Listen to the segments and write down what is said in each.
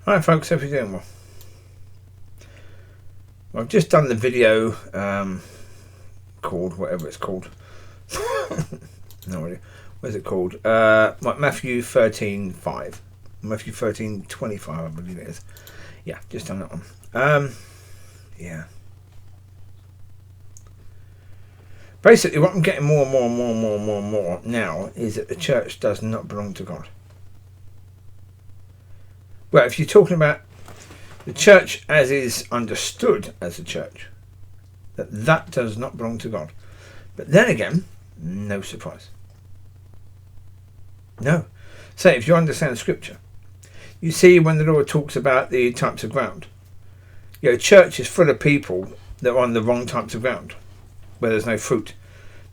Hi folks, hope you're doing well. I've just done the video called whatever it's called. No idea. What is it called? Matthew 13:5. Matthew 13:25, I believe it is. Yeah, just done that one. Yeah. Basically, what I'm getting more now is that the church does not belong to God. Well, if you're talking about the church as is understood as a church, that does not belong to God. But then again, no surprise. No. Say, if you understand Scripture, you see when the Lord talks about the types of ground. Church is full of people that are on the wrong types of ground, where there's no fruit.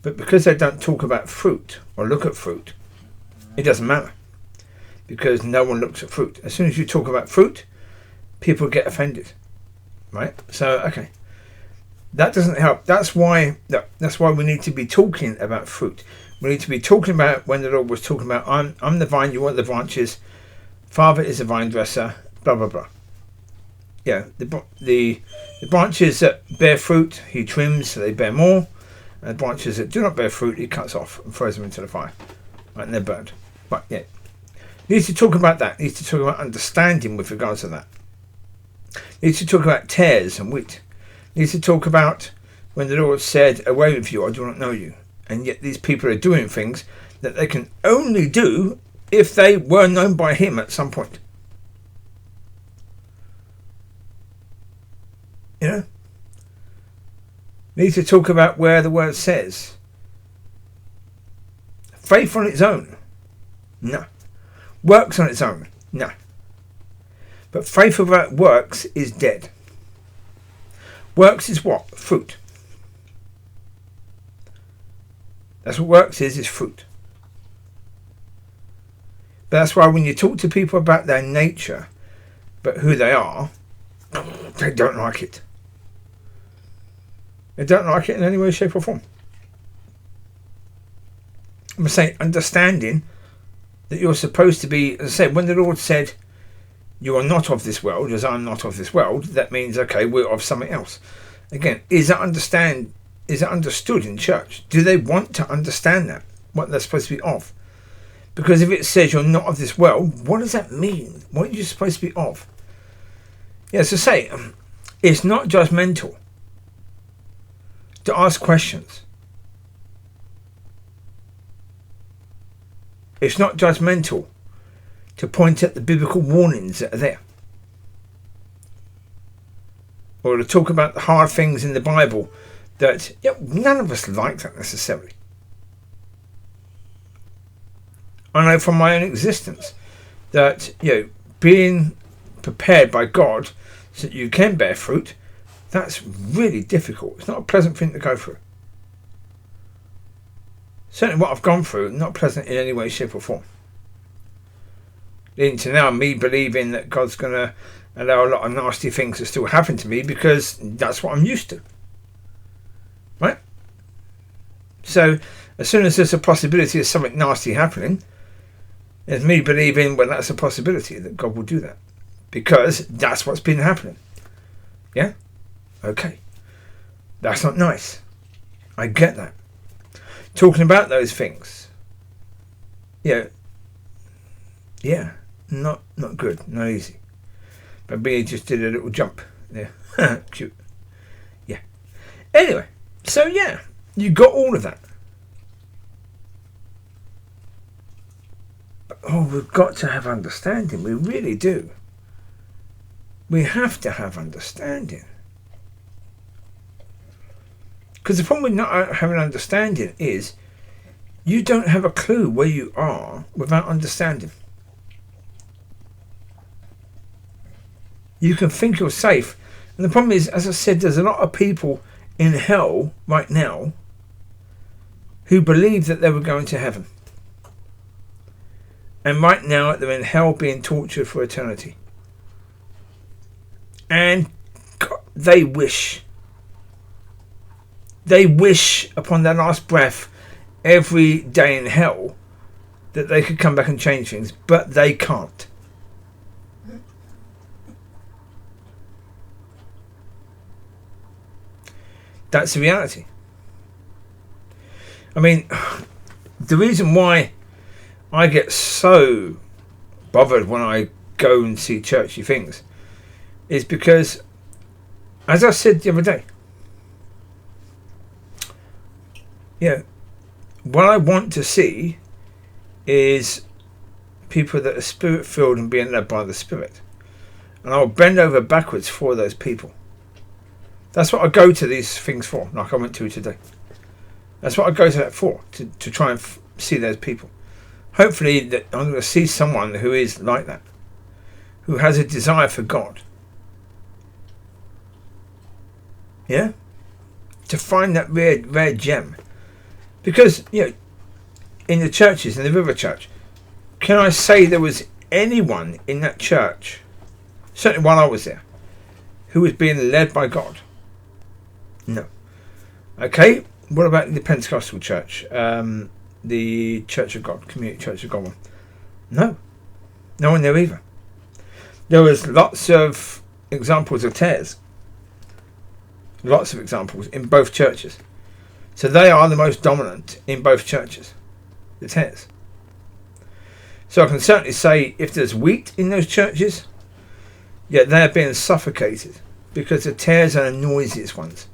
But because they don't talk about fruit or look at fruit, it doesn't matter. Because no one looks at fruit. As soon as you talk about fruit, people get offended, right? So, okay, that doesn't help. That's why we need to be talking about fruit. We need to be talking about when the Lord was talking about, I'm the vine, you are the branches. Father is a vine dresser. Blah blah blah. Yeah, the branches that bear fruit, He trims so they bear more, and the branches that do not bear fruit, He cuts off and throws them into the fire, right? And they're burned. But yeah. Needs to talk about that. Needs to talk about understanding with regards to that. Needs to talk about tares and wheat. Needs to talk about when the Lord said, away with you, I do not know you. And yet these people are doing things that they can only do if they were known by Him at some point. Needs to talk about where the word says faith on its own. No. Works on its own? No. But faith without works is dead. Works is what? Fruit. That's what works is fruit. But that's why when you talk to people about their nature, but who they are, they don't like it. They don't like it in any way, shape or form. I'm saying understanding that you're supposed to be, as I said, when the Lord said, you are not of this world, as I'm not of this world, that means, okay, we're of something else. Again, is that understood in church? Do they want to understand that, what they're supposed to be of? Because if it says you're not of this world, what does that mean? What are you supposed to be of? Yeah, so say, it's not judgmental to ask questions. It's not judgmental to point at the biblical warnings that are there. Or to talk about the hard things in the Bible that none of us like that necessarily. I know from my own existence that being prepared by God so that you can bear fruit, that's really difficult. It's not a pleasant thing to go through. Certainly what I've gone through, not pleasant in any way, shape or form. Leading to now me believing that God's going to allow a lot of nasty things to still happen to me because that's what I'm used to. Right? So as soon as there's a possibility of something nasty happening, there's me believing, well, that's a possibility that God will do that. Because that's what's been happening. Yeah? Okay. That's not nice. I get that. Talking about those things. Yeah, not good, not easy. But B just did a little jump. Yeah, cute. Yeah. Anyway, so yeah, you got all of that. But, we've got to have understanding. We really do. We have to have understanding. Because the problem with not having understanding is you don't have a clue where you are without understanding. You can think you're safe. And the problem is, as I said, there's a lot of people in hell right now who believed that they were going to heaven. And right now they're in hell being tortured for eternity. And God, they wish upon their last breath every day in hell that they could come back and change things, but they can't. That's the reality. I mean, the reason why I get so bothered when I go and see churchy things is because, as I said the other day, what I want to see is people that are spirit filled and being led by the Spirit, and I'll bend over backwards for those people. That's what I go to these things for, like I went to today. That's what I go to that for, to try and see those people. Hopefully that I'm going to see someone who is like that, who has a desire for God. Yeah? To find that rare gem. Because, in the churches, in the River Church, can I say there was anyone in that church, certainly while I was there, who was being led by God? No. Okay, what about the Pentecostal church? The Church of God, Community Church of God one? No. No one there either. There was lots of examples of tares. Lots of examples in both churches. So they are the most dominant in both churches. The tares. So I can certainly say if there's wheat in those churches, they're being suffocated because the tares are the noisiest ones.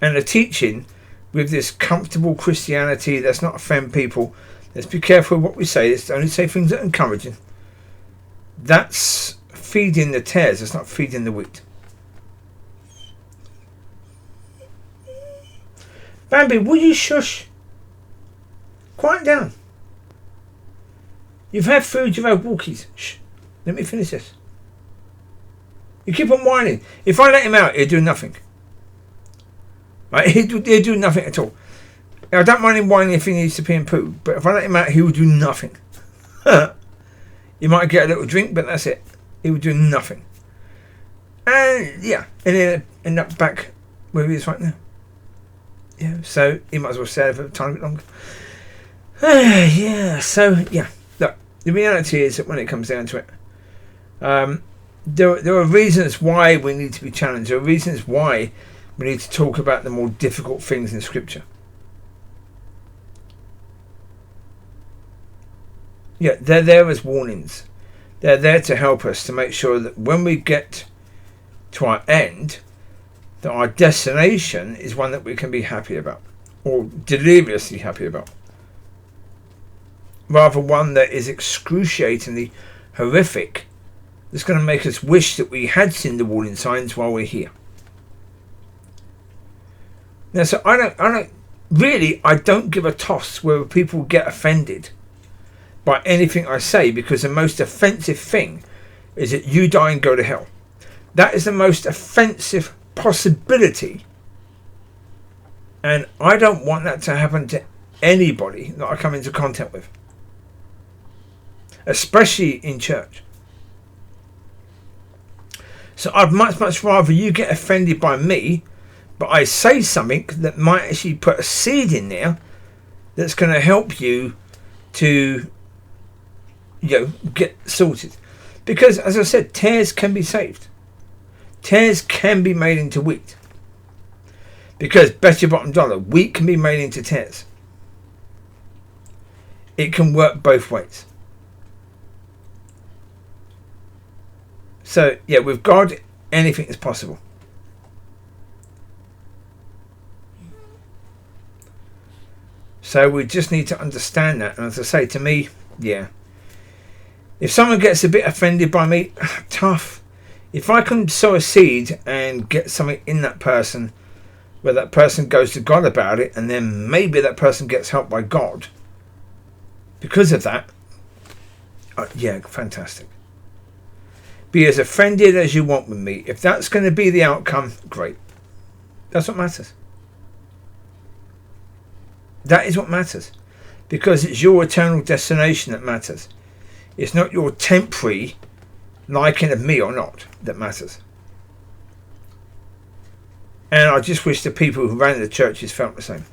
And the teaching with this comfortable Christianity, let's not offend people, let's be careful what we say, let's only say things that are encouraging. That's feeding the tares, it's not feeding the wheat. Bambi, will you shush? Quiet down. You've had food, you've had walkies. Shh. Let me finish this. You keep on whining. If I let him out, he'll do nothing. Right? He'll do nothing at all. I don't mind him whining if he needs to pee and poo, but if I let him out, he will do nothing. He might get a little drink, but that's it. He will do nothing. And and he'll end up back where he is right now. So he might as well stay there for a tiny bit longer. Look, the reality is that when it comes down to it, there are reasons why we need to be challenged. There are reasons why we need to talk about the more difficult things in Scripture. They're there as warnings. They're there to help us to make sure that when we get to our end, that our destination is one that we can be happy about, or deliriously happy about, rather one that is excruciatingly horrific, that's going to make us wish that we had seen the warning signs while we're here. Now, so I don't give a toss whether people get offended by anything I say, because the most offensive thing is that you die and go to hell. That is the most offensive possibility, and I don't want that to happen to anybody that I come into contact with, especially in church. So I'd much rather you get offended by me, but I say something that might actually put a seed in there that's going to help you to get sorted. Because as I said, tares can be saved. Tares can be made into wheat. Because bet your bottom dollar, wheat can be made into tares. It can work both ways. So with God, anything is possible. So we just need to understand that. And as I say, to me, if someone gets a bit offended by me, tough. If I can sow a seed and get something in that person where that person goes to God about it, and then maybe that person gets helped by God because of that, fantastic. Be as offended as you want with me. If that's going to be the outcome, great. That's what matters. That is what matters. Because it's your eternal destination that matters. It's not your temporary liking of me or not that matters. And I just wish the people who ran the churches felt the same.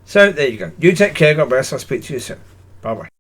So there you go. You take care. God bless. I'll speak to you soon. Bye bye.